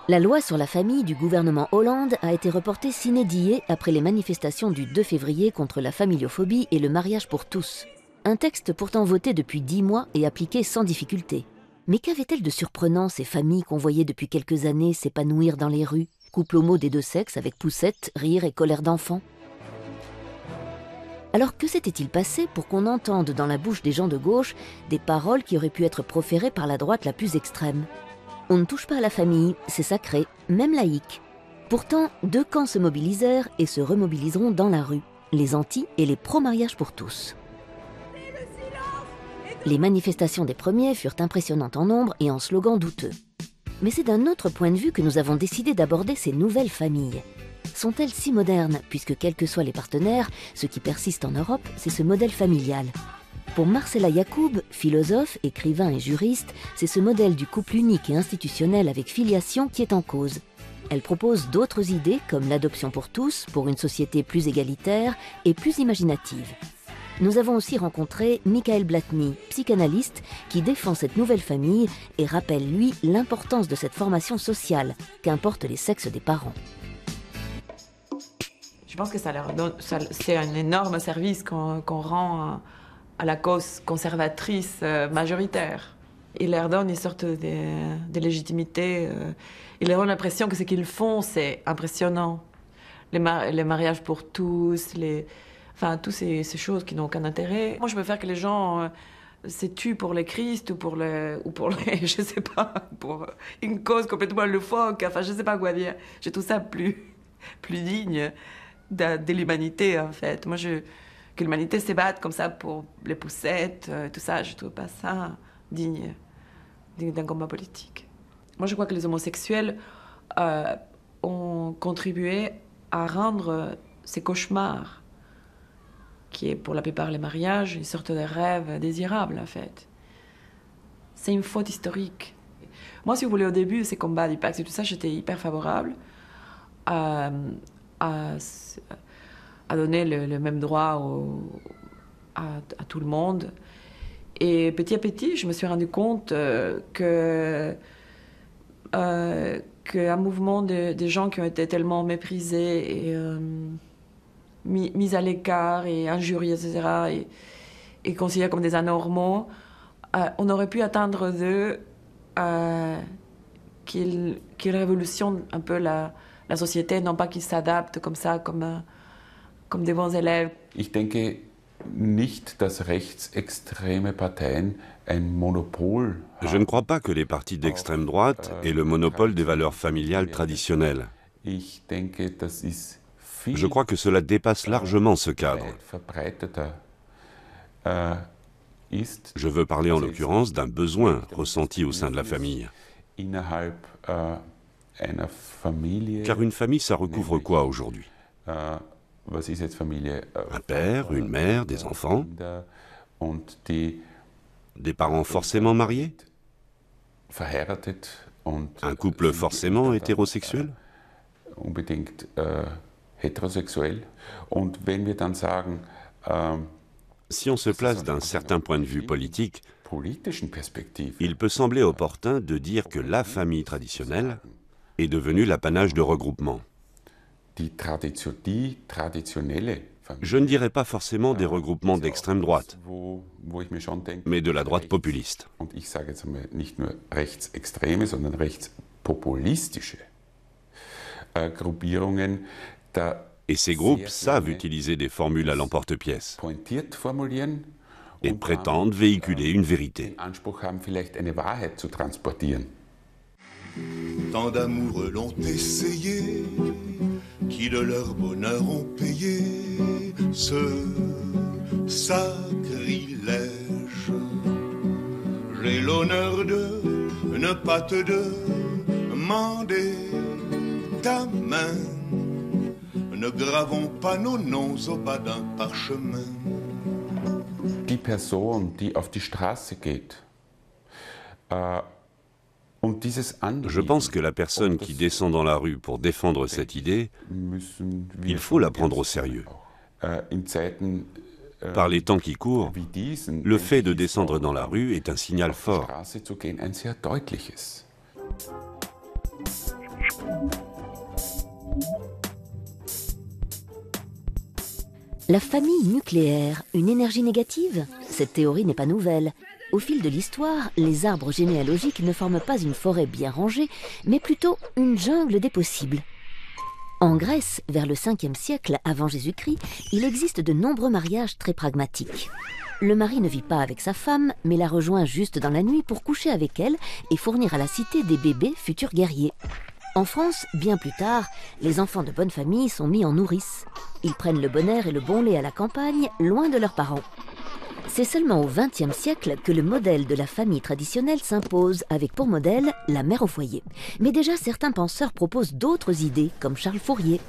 La loi sur la famille du gouvernement Hollande a été reportée sine die après les manifestations du 2 février contre la familiophobie et le mariage pour tous. Un texte pourtant voté depuis 10 mois et appliqué sans difficulté. Mais qu'avait-elle de surprenant ces familles qu'on voyait depuis quelques années s'épanouir dans les rues, couples homo des deux sexes avec poussettes, rires et colère d'enfants? Alors que s'était-il passé pour qu'on entende dans la bouche des gens de gauche des paroles qui auraient pu être proférées par la droite la plus extrême? On ne touche pas à la famille, c'est sacré, même laïque. Pourtant, deux camps se mobilisèrent et se remobiliseront dans la rue, les anti- et les pro-mariage pour tous. Les manifestations des premiers furent impressionnantes en nombre et en slogans douteux. Mais c'est d'un autre point de vue que nous avons décidé d'aborder ces nouvelles familles. Sont-elles si modernes, puisque quels que soient les partenaires, ce qui persiste en Europe, c'est ce modèle familial. Pour Marcela Yacoub, philosophe, écrivain et juriste, c'est ce modèle du couple unique et institutionnel avec filiation qui est en cause. Elle propose d'autres idées comme l'adoption pour tous, pour une société plus égalitaire et plus imaginative. Nous avons aussi rencontré Michael Blatny, psychanalyste, qui défend cette nouvelle famille et rappelle, lui, l'importance de cette formation sociale, qu'importent les sexes des parents. Je pense que c'est un énorme service qu'on rend à la cause conservatrice majoritaire. Il leur donne une sorte de légitimité. Il leur donne l'impression que ce qu'ils font, c'est impressionnant. Les mariages pour tous, toutes ces choses qui n'ont aucun intérêt. Moi, je préfère que les gens se tuent pour le Christ ou pour je sais pas, pour une cause complètement loufoque. Enfin, je sais pas quoi dire. Je trouve ça plus digne de l'humanité, en fait. Moi, que l'humanité se batte comme ça pour les poussettes, tout ça, je trouve pas ça digne d'un combat politique. Moi, je crois que les homosexuels ont contribué à rendre ces cauchemars, qui est pour la plupart les mariages, une sorte de rêve désirable, en fait. C'est une faute historique. Moi, si vous voulez, au début, ces combats du Pax et tout ça, j'étais hyper favorable à donner le même droit à tout le monde. Et petit à petit, je me suis rendu compte qu'un mouvement de gens qui ont été tellement méprisés et mis à l'écart et injuriés, etc., et considérés comme des anormaux, on aurait pu attendre d'eux qu'ils révolutionnent un peu la société, non pas qu'ils s'adaptent comme ça, comme des bons élèves. Ich denke nicht, dass rechtsextreme Parteien ein Monopol haben. Je ne crois pas que les partis d'extrême droite aient le monopole des valeurs familiales traditionnelles. Ich denke, das ist Je crois que cela dépasse largement ce cadre. Je veux parler en l'occurrence d'un besoin ressenti au sein de la famille. Car une famille, ça recouvre quoi aujourd'hui? Un père, une mère, des enfants, des parents forcément mariés, un couple forcément hétérosexuel. Si on se place d'un certain point de vue politique, il peut sembler opportun de dire que la famille traditionnelle est devenue l'apanage de regroupements. Je ne dirais pas forcément des regroupements d'extrême droite, mais de la droite populiste. Et ces groupes savent utiliser des formules à l'emporte-pièce et prétendent véhiculer une vérité. Tant d'amoureux l'ont essayé, qui de leur bonheur ont payé ce sacrilège. J'ai l'honneur de ne pas te demander ta main. Ne gravons pas nos noms au bas d'un parchemin. Die Person, die auf die Straße geht, je pense que la personne qui descend dans la rue pour défendre cette idée, il faut la prendre au sérieux. Par les temps qui courent, le fait de descendre dans la rue est un signal fort. La famille nucléaire, une énergie négative? Cette théorie n'est pas nouvelle. Au fil de l'histoire, les arbres généalogiques ne forment pas une forêt bien rangée, mais plutôt une jungle des possibles. En Grèce, vers le 5e siècle avant Jésus-Christ, il existe de nombreux mariages très pragmatiques. Le mari ne vit pas avec sa femme, mais la rejoint juste dans la nuit pour coucher avec elle et fournir à la cité des bébés futurs guerriers. En France, bien plus tard, les enfants de bonne famille sont mis en nourrice. Ils prennent le bon air et le bon lait à la campagne, loin de leurs parents. C'est seulement au XXe siècle que le modèle de la famille traditionnelle s'impose, avec pour modèle la mère au foyer. Mais déjà, certains penseurs proposent d'autres idées, comme Charles Fourier.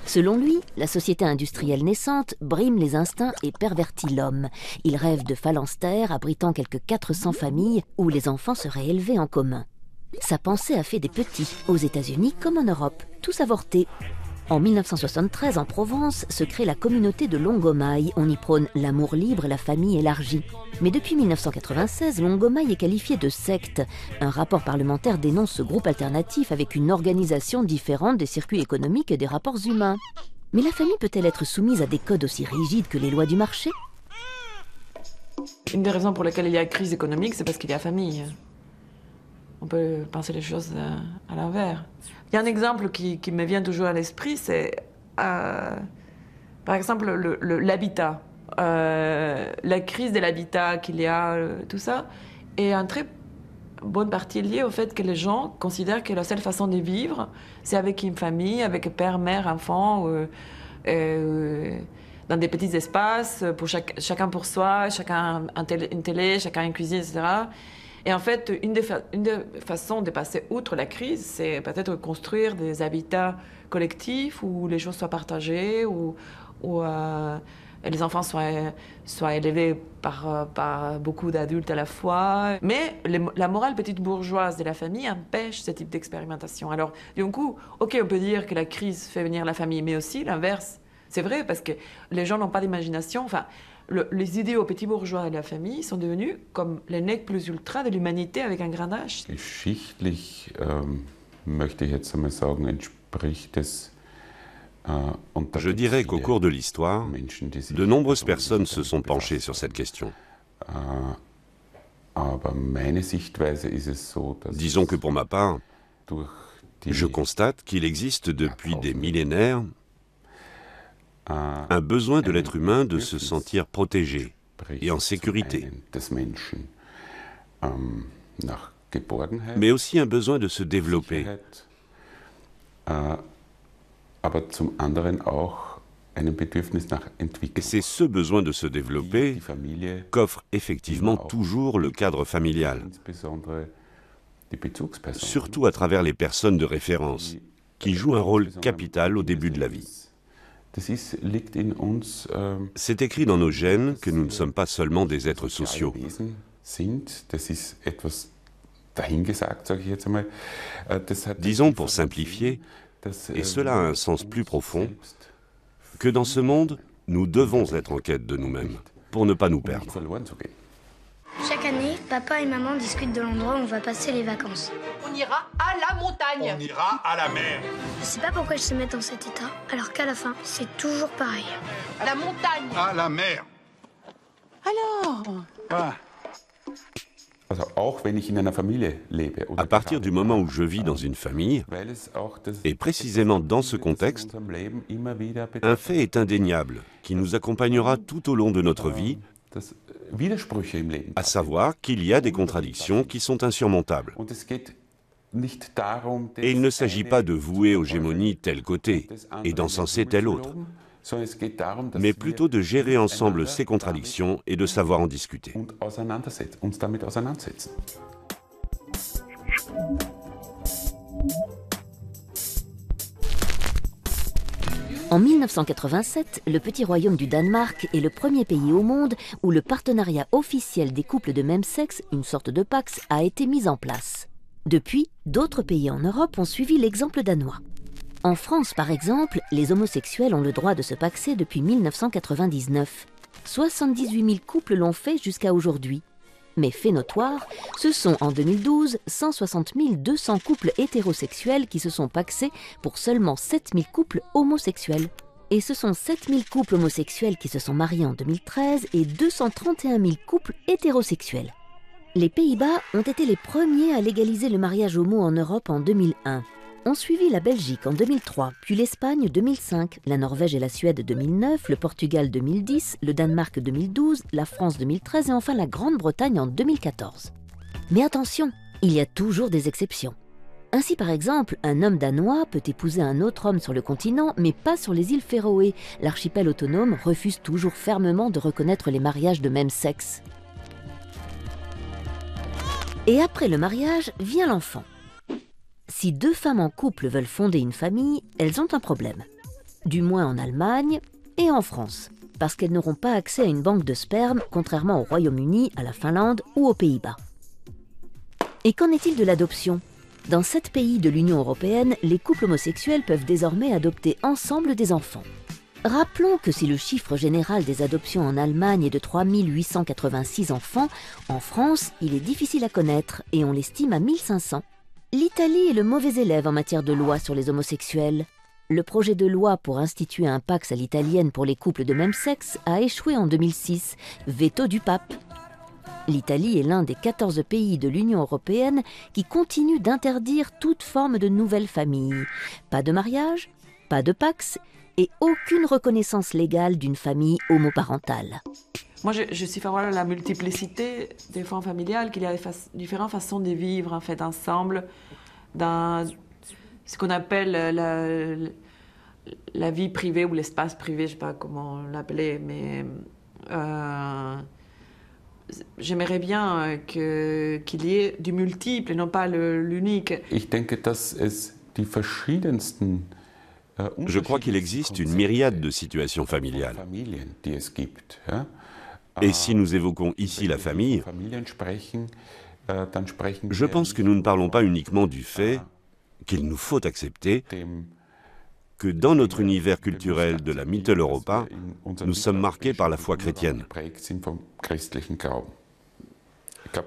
Selon lui, la société industrielle naissante brime les instincts et pervertit l'homme. Il rêve de phalanstères abritant quelques 400 familles où les enfants seraient élevés en commun. Sa pensée a fait des petits, aux États-Unis comme en Europe, tous avortés. En 1973, en Provence, se crée la communauté de Longomaille. On y prône l'amour libre et la famille élargie. Mais depuis 1996, Longomaille est qualifié de secte. Un rapport parlementaire dénonce ce groupe alternatif avec une organisation différente des circuits économiques et des rapports humains. Mais la famille peut-elle être soumise à des codes aussi rigides que les lois du marché? Une des raisons pour lesquelles il y a crise économique, c'est parce qu'il y a famille. On peut penser les choses à l'envers. Il y a un exemple qui me vient toujours à l'esprit, c'est par exemple l'habitat. La crise de l'habitat qu'il y a, tout ça, est en très bonne partie liée au fait que les gens considèrent que la seule façon de vivre, c'est avec une famille, avec père, mère, enfant, dans des petits espaces, pour chacun pour soi, chacun une télé, chacun une cuisine, etc. Et en fait, une des façons de passer outre la crise, c'est peut-être construire des habitats collectifs où les choses soient partagées, où les enfants soient élevés par beaucoup d'adultes à la fois. Mais la morale petite bourgeoise de la famille empêche ce type d'expérimentation. Alors, du coup, ok, on peut dire que la crise fait venir la famille, mais aussi l'inverse. C'est vrai, parce que les gens n'ont pas d'imagination. Enfin, les idéaux petits bourgeois de la famille sont devenus comme les nec plus ultra de l'humanité avec un grand H. Geschichtlich möchte ich jetzt einmal sagen, entspricht es. Je dirais qu'au cours de l'histoire, de nombreuses personnes se sont penchées sur cette question. Disons que pour ma part, je constate qu'il existe depuis des millénaires un besoin de l'être humain de se sentir protégé et en sécurité, mais aussi un besoin de se développer. Et c'est ce besoin de se développer qu'offre effectivement toujours le cadre familial, surtout à travers les personnes de référence, qui jouent un rôle capital au début de la vie. C'est écrit dans nos gènes que nous ne sommes pas seulement des êtres sociaux. Disons pour simplifier, et cela a un sens plus profond, que dans ce monde, nous devons être en quête de nous-mêmes, pour ne pas nous perdre. Chaque année, papa et maman discutent de l'endroit où on va passer les vacances. On ira à la montagne. On ira à la mer. Je sais pas pourquoi je se mets dans cet état, alors qu'à la fin, c'est toujours pareil. À la montagne. À la mer. Alors À partir du moment où je vis dans une famille, et précisément dans ce contexte, un fait est indéniable qui nous accompagnera tout au long de notre vie, à savoir qu'il y a des contradictions qui sont insurmontables. Et il ne s'agit pas de vouer aux gémonies tel côté et d'encenser tel autre, mais plutôt de gérer ensemble ces contradictions et de savoir en discuter. En 1987, le petit royaume du Danemark est le premier pays au monde où le partenariat officiel des couples de même sexe, une sorte de Pacs, a été mis en place. Depuis, d'autres pays en Europe ont suivi l'exemple danois. En France, par exemple, les homosexuels ont le droit de se paxer depuis 1999. 78 000 couples l'ont fait jusqu'à aujourd'hui. Mais fait notoire, ce sont en 2012 160 200 couples hétérosexuels qui se sont pacsés pour seulement 7 000 couples homosexuels. Et ce sont 7 000 couples homosexuels qui se sont mariés en 2013 et 231 000 couples hétérosexuels. Les Pays-Bas ont été les premiers à légaliser le mariage homo en Europe en 2001. Ont suivi la Belgique en 2003, puis l'Espagne 2005, la Norvège et la Suède 2009, le Portugal 2010, le Danemark 2012, la France 2013 et enfin la Grande-Bretagne en 2014. Mais attention, il y a toujours des exceptions. Ainsi par exemple, un homme danois peut épouser un autre homme sur le continent, mais pas sur les îles Féroé. L'archipel autonome refuse toujours fermement de reconnaître les mariages de même sexe. Et après le mariage, vient l'enfant. Si deux femmes en couple veulent fonder une famille, elles ont un problème. Du moins en Allemagne et en France, parce qu'elles n'auront pas accès à une banque de sperme, contrairement au Royaume-Uni, à la Finlande ou aux Pays-Bas. Et qu'en est-il de l'adoption ? Dans 7 pays de l'Union européenne, les couples homosexuels peuvent désormais adopter ensemble des enfants. Rappelons que si le chiffre général des adoptions en Allemagne est de 3 886 enfants, en France, il est difficile à connaître et on l'estime à 1500. L'Italie est le mauvais élève en matière de loi sur les homosexuels. Le projet de loi pour instituer un pax à l'italienne pour les couples de même sexe a échoué en 2006, veto du pape. L'Italie est l'un des 14 pays de l'Union européenne qui continue d'interdire toute forme de nouvelle famille. Pas de mariage, pas de pax et aucune reconnaissance légale d'une famille homoparentale. Moi, je suis favorable à la multiplicité des formes familiales, qu'il y a différentes façons de vivre en fait ensemble dans ce qu'on appelle la vie privée ou l'espace privé, je ne sais pas comment l'appeler, mais j'aimerais bien qu'il y ait du multiple et non pas l'unique. Je crois qu'il existe une myriade de situations familiales. Et si nous évoquons ici la famille, je pense que nous ne parlons pas uniquement du fait qu'il nous faut accepter que dans notre univers culturel de la Mitteleuropa, nous sommes marqués par la foi chrétienne.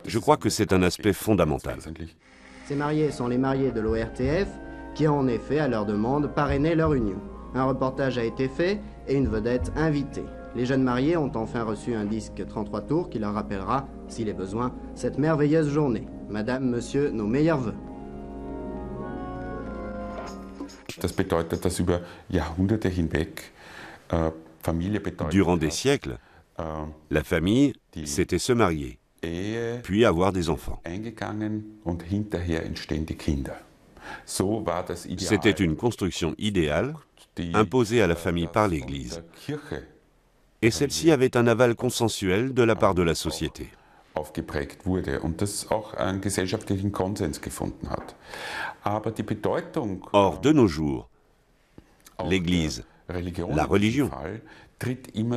Je crois que c'est un aspect fondamental. Ces mariés sont les mariés de l'ORTF qui ont en effet, à leur demande, parrainé leur union. Un reportage a été fait et une vedette invitée. Les jeunes mariés ont enfin reçu un disque 33 tours qui leur rappellera, s'il est besoin, cette merveilleuse journée. Madame, monsieur, nos meilleurs vœux. Durant des siècles, la famille, c'était se marier, puis avoir des enfants. C'était une construction idéale, imposée à la famille par l'Église. Et celle-ci avait un aval consensuel de la part de la société. Or, de nos jours, l'Église, la religion,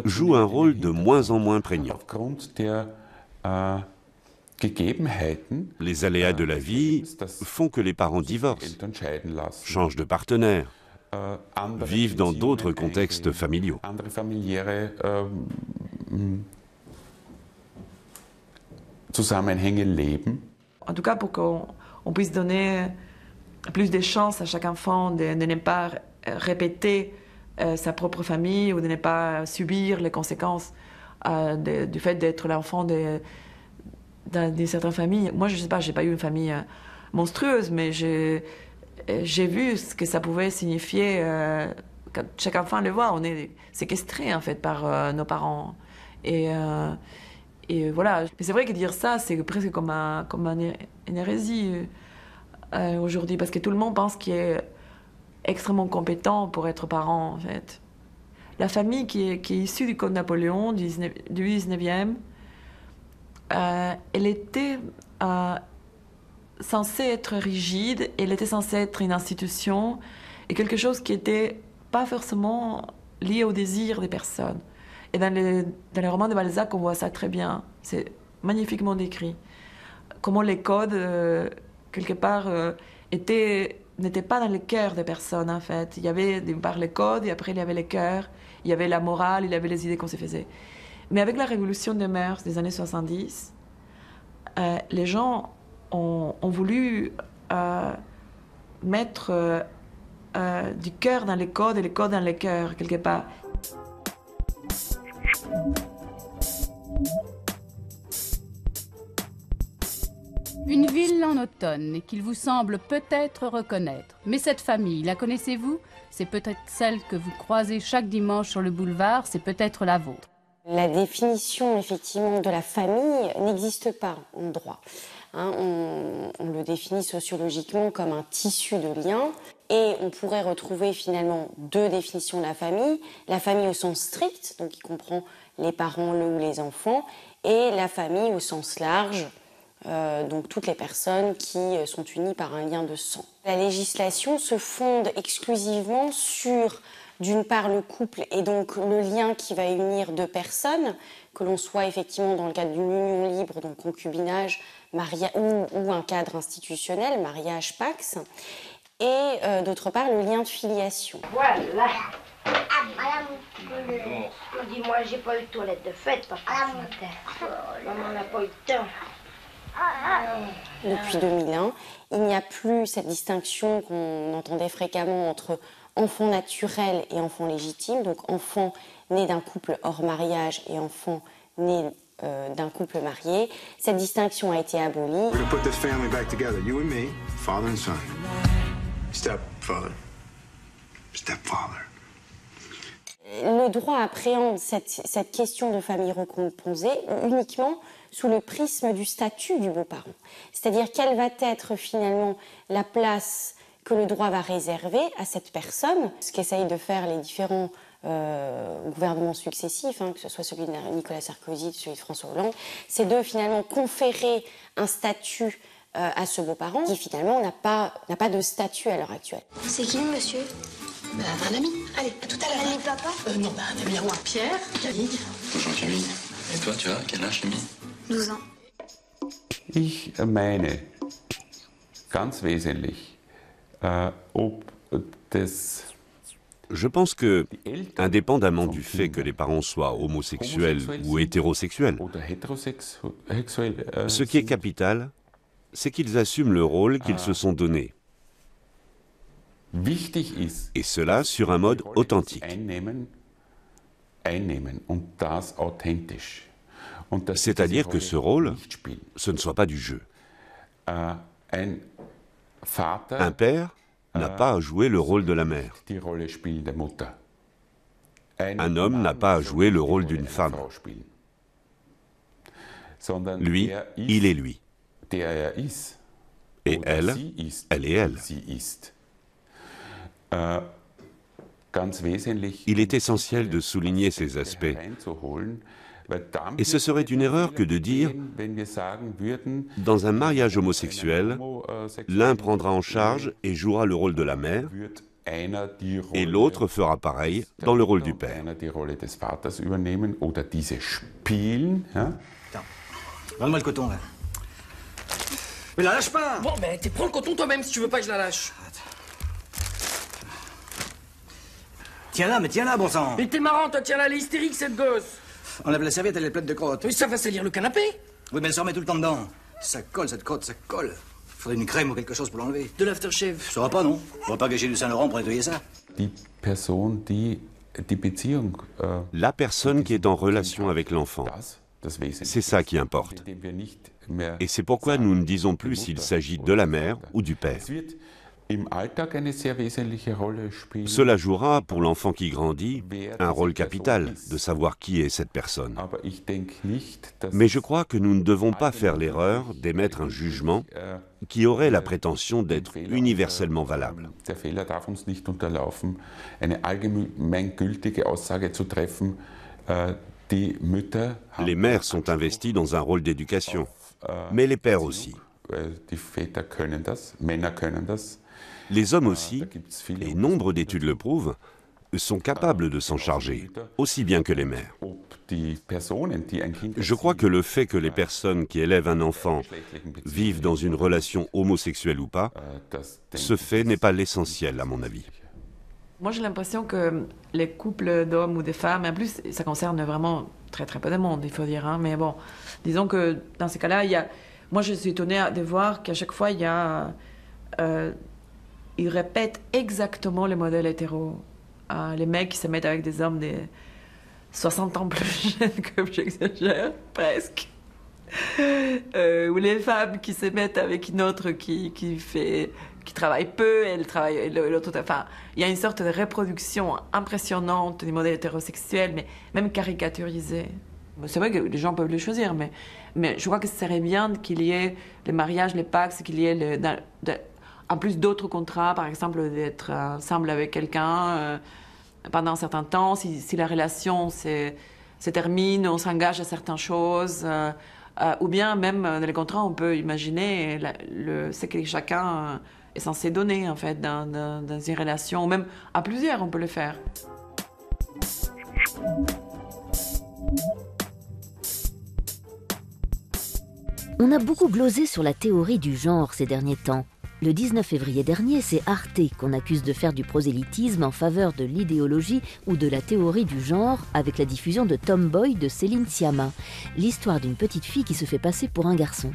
joue un rôle de moins en moins prégnant. Les aléas de la vie font que les parents divorcent, changent de partenaire, vivent dans d'autres contextes familiaux. En tout cas, pour qu'on puisse donner plus de chances à chaque enfant de ne pas répéter sa propre famille ou de ne pas subir les conséquences du fait d'être l'enfant d'une certaine famille. Moi, je ne sais pas, je n'ai pas eu une famille monstrueuse, mais j'ai vu ce que ça pouvait signifier quand chaque enfant le voit. On est séquestré en fait par nos parents. Et voilà. Mais c'est vrai que dire ça, c'est presque comme une hérésie aujourd'hui, parce que tout le monde pense qu'il est extrêmement compétent pour être parent en fait. La famille qui est issue du Code Napoléon du 19e, elle était censée être rigide, elle était censée être une institution et quelque chose qui n'était pas forcément lié au désir des personnes. Et dans les romans de Balzac, on voit ça très bien. C'est magnifiquement décrit. Comment les codes, quelque part, n'étaient pas dans le cœur des personnes, en fait. Il y avait d'une part les codes, et après il y avait les cœurs, il y avait la morale, il y avait les idées qu'on se faisait. Mais avec la révolution des mœurs des années 70, les gens ont voulu mettre du cœur dans les codes et les codes dans les cœurs, quelque part. Une ville en automne et qu'il vous semble peut-être reconnaître. Mais cette famille, la connaissez-vous? C'est peut-être celle que vous croisez chaque dimanche sur le boulevard, c'est peut-être la vôtre. La définition, effectivement, de la famille n'existe pas en droit. On le définit sociologiquement comme un tissu de liens et on pourrait retrouver finalement deux définitions de la famille au sens strict, donc qui comprend les parents, le ou les enfants, et la famille au sens large, donc toutes les personnes qui sont unies par un lien de sang. La législation se fonde exclusivement sur, d'une part, le couple et donc le lien qui va unir deux personnes, que l'on soit effectivement dans le cadre d'une union libre, donc concubinage, ou un cadre institutionnel, mariage, pax, et d'autre part le lien de filiation. Voilà. Madame, dis-moi, j'ai pas eu de toilette de fête, papa. Maman n'a pas eu de temps. Depuis 2001, il n'y a plus cette distinction qu'on entendait fréquemment entre enfant naturel et enfant légitime, donc enfant né d'un couple hors mariage et enfant né d'un couple marié. Cette distinction a été abolie. Le droit appréhende cette question de famille recomposée uniquement sous le prisme du statut du beau-parent. C'est-à-dire quelle va être finalement la place que le droit va réserver à cette personne, ce qu'essayent de faire les différents gouvernements successifs, que ce soit celui de Nicolas Sarkozy, celui de François Hollande, c'est de finalement conférer un statut à ce beau-parent qui finalement n'a pas de statut à l'heure actuelle. C'est qui, monsieur? Un ami. Allez, à tout à l'heure. Allez, papa? Non, un ami à moi. Pierre, Camille. Bonjour Camille. Et toi, tu as quel âge, Camille? 12 ans. Ich meine, ganz wesentlich, ob das... Je pense que, indépendamment du fait que les parents soient homosexuels ou hétérosexuels, ce qui est capital, c'est qu'ils assument le rôle qu'ils se sont donné. Et cela sur un mode authentique. C'est-à-dire que ce rôle, ce ne soit pas du jeu. Un père n'a pas à jouer le rôle de la mère. Un homme n'a pas à jouer le rôle d'une femme. Lui, il est lui. Et elle est elle. Il est essentiel de souligner ces aspects. Et ce serait une erreur que de dire, dans un mariage homosexuel, l'un prendra en charge et jouera le rôle de la mère, et l'autre fera pareil dans le rôle du père. Donne-moi le coton, là. Mais la lâche pas! Bon, ben, prends le coton toi-même si tu veux pas que je la lâche. Tiens-la, mais tiens-la, bon sang! Mais t'es marrant, toi, tiens-la, elle est hystérique, cette gosse! Enlève la serviette, elle est pleine de crottes. Oui, ça va salir le canapé. Oui, mais elle se remet tout le temps dedans. Ça colle, cette crotte, ça colle. Il faudrait une crème ou quelque chose pour l'enlever. De l'aftershave. Ça va pas, non? On va pas gâcher du Saint-Laurent pour nettoyer ça. La personne qui est en relation avec l'enfant, c'est ça qui importe. Et c'est pourquoi nous ne disons plus s'il s'agit de la mère ou du père. Cela jouera, pour l'enfant qui grandit, un rôle capital de savoir qui est cette personne. Mais je crois que nous ne devons pas faire l'erreur d'émettre un jugement qui aurait la prétention d'être universellement valable. Les mères sont investies dans un rôle d'éducation, mais les pères aussi. Les hommes aussi, et nombre d'études le prouvent, sont capables de s'en charger, aussi bien que les mères. Je crois que le fait que les personnes qui élèvent un enfant vivent dans une relation homosexuelle ou pas, ce fait n'est pas l'essentiel à mon avis. Moi, j'ai l'impression que les couples d'hommes ou de femmes, en plus, ça concerne vraiment très très peu de monde, il faut dire, mais bon, disons que dans ces cas-là, il y a moi, je suis étonnée de voir qu'à chaque fois, ils répètent exactement les modèles hétéros. Les mecs qui se mettent avec des hommes de 60 ans plus jeunes, comme j'exagère, presque. Ou les femmes qui se mettent avec une autre qui travaille peu, elle travaille l'autre. Enfin, il y a une sorte de reproduction impressionnante du modèle hétérosexuel, mais même caricaturisé. C'est vrai que les gens peuvent le choisir, mais je crois que ce serait bien qu'il y ait les mariages, les pactes, qu'il y ait en plus d'autres contrats, par exemple d'être ensemble avec quelqu'un pendant un certain temps. Si la relation se termine, on s'engage à certaines choses. Ou bien même dans les contrats, on peut imaginer ce que chacun est censé donner en fait dans une relation, ou même à plusieurs, on peut le faire. On a beaucoup glosé sur la théorie du genre ces derniers temps. Le 19 février dernier, c'est Arte qu'on accuse de faire du prosélytisme en faveur de l'idéologie ou de la théorie du genre avec la diffusion de Tomboy de Céline Sciamma, l'histoire d'une petite fille qui se fait passer pour un garçon.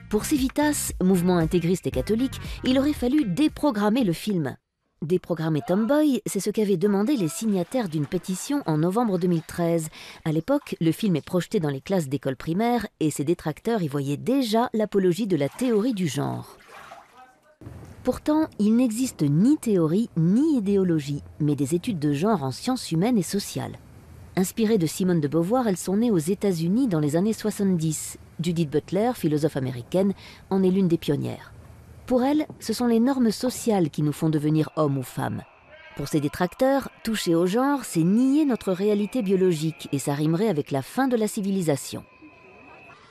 Pour Civitas, mouvement intégriste et catholique, il aurait fallu déprogrammer le film. Déprogrammer Tomboy, c'est ce qu'avaient demandé les signataires d'une pétition en novembre 2013. À l'époque, le film est projeté dans les classes d'école primaire et ses détracteurs y voyaient déjà l'apologie de la théorie du genre. Pourtant, il n'existe ni théorie ni idéologie, mais des études de genre en sciences humaines et sociales. Inspirées de Simone de Beauvoir, elles sont nées aux États-Unis dans les années 70. Judith Butler, philosophe américaine, en est l'une des pionnières. Pour elle, ce sont les normes sociales qui nous font devenir hommes ou femmes. Pour ses détracteurs, toucher au genre, c'est nier notre réalité biologique et ça rimerait avec la fin de la civilisation.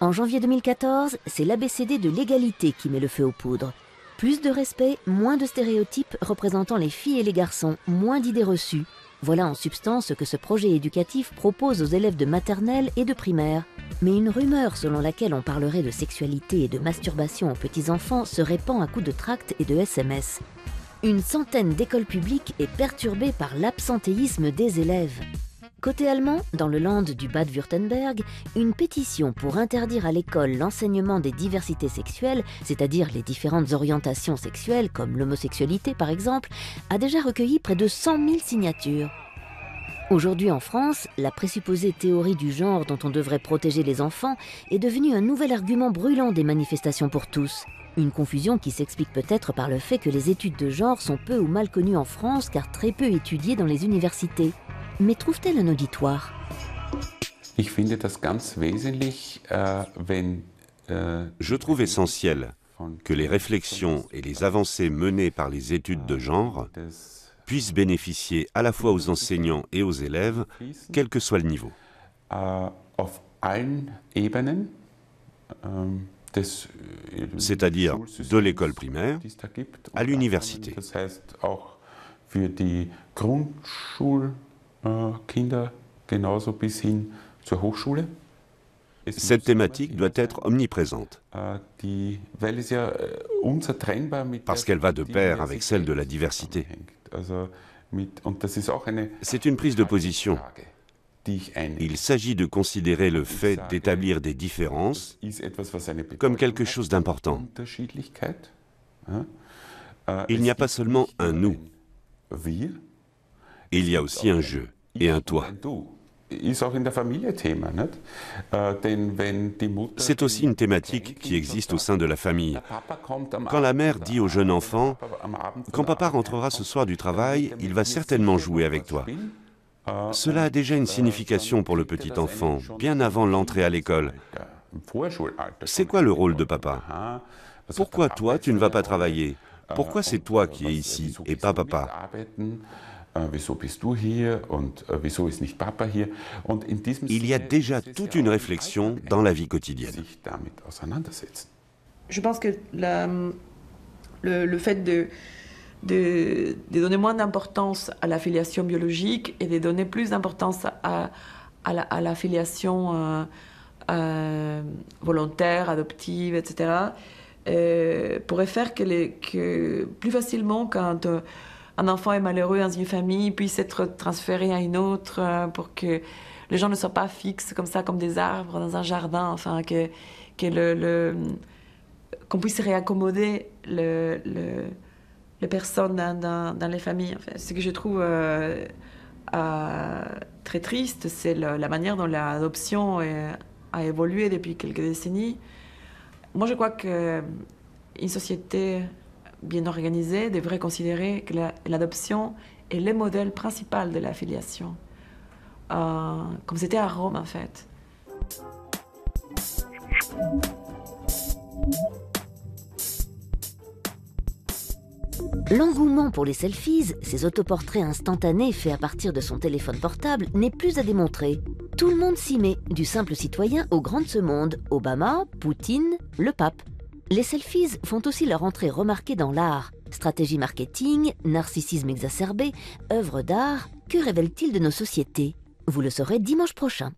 En janvier 2014, c'est l'ABCD de l'égalité qui met le feu aux poudres. Plus de respect, moins de stéréotypes représentant les filles et les garçons, moins d'idées reçues. Voilà en substance ce que ce projet éducatif propose aux élèves de maternelle et de primaire. Mais une rumeur selon laquelle on parlerait de sexualité et de masturbation aux petits-enfants se répand à coups de tracts et de SMS. Une centaine d'écoles publiques est perturbée par l'absentéisme des élèves. Côté allemand, dans le land du Bade-Württemberg, une pétition pour interdire à l'école l'enseignement des diversités sexuelles, c'est-à-dire les différentes orientations sexuelles, comme l'homosexualité par exemple, a déjà recueilli près de 100 000 signatures. Aujourd'hui en France, la présupposée théorie du genre dont on devrait protéger les enfants est devenue un nouvel argument brûlant des manifestations pour tous. Une confusion qui s'explique peut-être par le fait que les études de genre sont peu ou mal connues en France car très peu étudiées dans les universités. Mais trouve-t-elle un auditoire? Je trouve essentiel que les réflexions et les avancées menées par les études de genre puissent bénéficier à la fois aux enseignants et aux élèves, quel que soit le niveau. C'est-à-dire de l'école primaire à l'université. Cette thématique doit être omniprésente, parce qu'elle va de pair avec celle de la diversité. C'est une prise de position. Il s'agit de considérer le fait d'établir des différences comme quelque chose d'important. Il n'y a pas seulement un « nous », il y a aussi un « je » et un « toi ». C'est aussi une thématique qui existe au sein de la famille. Quand la mère dit au jeune enfant « Quand papa rentrera ce soir du travail, il va certainement jouer avec toi », cela a déjà une signification pour le petit enfant, bien avant l'entrée à l'école. C'est quoi le rôle de papa? Pourquoi toi, tu ne vas pas travailler? Pourquoi c'est toi qui es ici et pas papa? Il y a déjà toute une réflexion dans la vie quotidienne. Je pense que le fait de donner moins d'importance à la filiation biologique et de donner plus d'importance à la filiation volontaire, adoptive, etc., pourrait faire que plus facilement, quand un enfant est malheureux dans une famille, puisse être transféré à une autre pour que les gens ne soient pas fixes comme ça, comme des arbres dans un jardin, enfin, que qu'on puisse réaccommoder les personnes dans les familles. En fait. Ce que je trouve très triste, c'est la manière dont l'adoption a évolué depuis quelques décennies. Moi, je crois qu'une société bien organisée devrait considérer que l'adoption est le modèle principal de la filiation, comme c'était à Rome, en fait. L'engouement pour les selfies, ces autoportraits instantanés faits à partir de son téléphone portable, n'est plus à démontrer. Tout le monde s'y met, du simple citoyen au grand de ce monde, Obama, Poutine, le pape. Les selfies font aussi leur entrée remarquée dans l'art. Stratégie marketing, narcissisme exacerbé, œuvres d'art, que révèlent-ils de nos sociétés? Vous le saurez dimanche prochain.